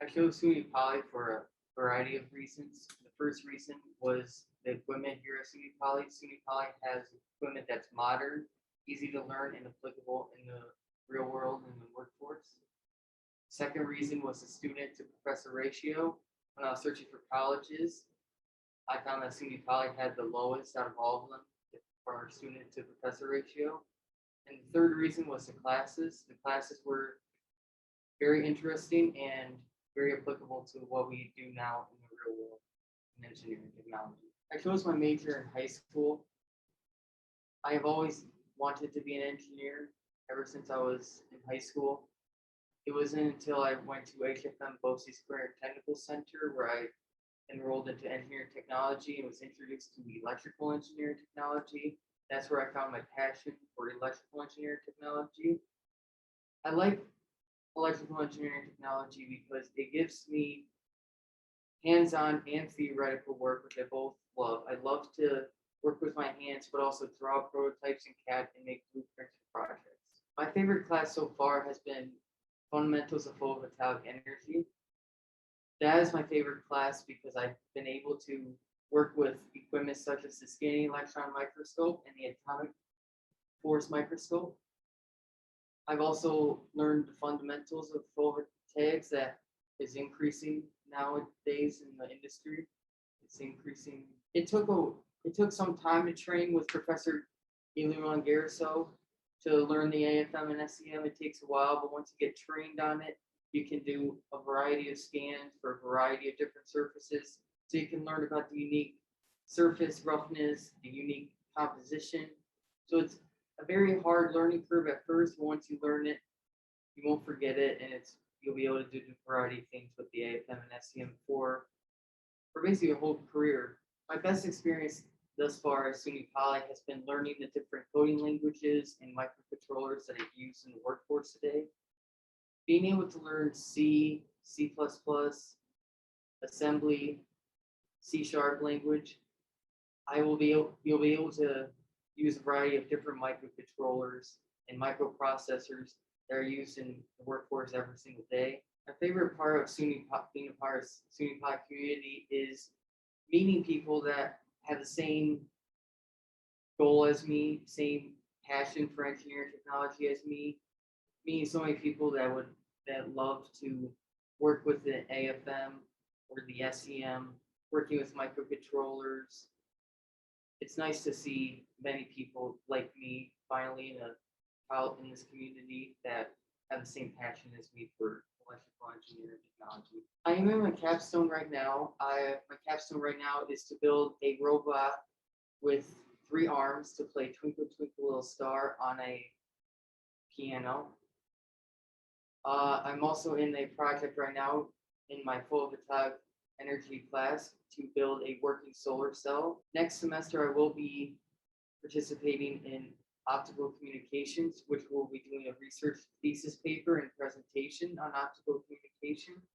I chose SUNY Poly for a variety of reasons. The first reason was the equipment here at SUNY Poly. SUNY Poly has equipment that's modern, easy to learn, and applicable in the real world and the workforce. Second reason was the student to professor ratio. When I was searching for colleges, I found that SUNY Poly had the lowest out of all of them for our student to professor ratio. And the third reason was the classes. The classes were very interesting and very applicable to what we do now in the real world in engineering technology. I chose my major in high school. I have always wanted to be an engineer ever since I was in high school. It wasn't until I went to HFM BOCES Career Technical Center where I enrolled into engineering technology and was introduced to electrical engineering technology. That's where I found my passion for electrical engineering technology. I like electrical engineering technology because it gives me hands-on and theoretical work, which I both love. I love to work with my hands, but also draw prototypes in CAD and make blueprints for projects. My favorite class so far has been Fundamentals of Photovoltaic Energy. That is my favorite class because I've been able to work with equipment such as the scanning electron microscope and the atomic force microscope. I've also learned the fundamentals of photovoltaics that is increasing nowadays in the industry. It's increasing. It took some time to train with Professor Eliran Gariso to learn the AFM and SEM. It takes a while, but once you get trained on it, you can do a variety of scans for a variety of different surfaces. So you can learn about the unique surface roughness, the unique composition. So it's a very hard learning curve at first, but once you learn it, you won't forget it, and you'll be able to do a variety of things with the AFM and SEM for basically your whole career. My best experience thus far at SUNY Poly has been learning the different coding languages and microcontrollers that I use in the workforce today. Being able to learn C, C++, assembly, C# language, you'll be able to use a variety of different microcontrollers and microprocessors that are used in the workforce every single day. My favorite part of being a part of SUNY Poly community is meeting people that have the same goal as me, same passion for engineering technology as me, meeting so many people that love to work with the AFM or the SEM, working with microcontrollers. It's nice to see many people like me finally in this community that have the same passion as me for electrical engineering technology. I am in my capstone right now. My capstone right now is to build a robot with 3 arms to play Twinkle Twinkle Little Star on a piano. I'm also in a project right now in my photovoltaic energy class to build a working solar cell. Next semester, I will be participating in optical communications, which will be doing a research thesis paper and presentation on optical communication.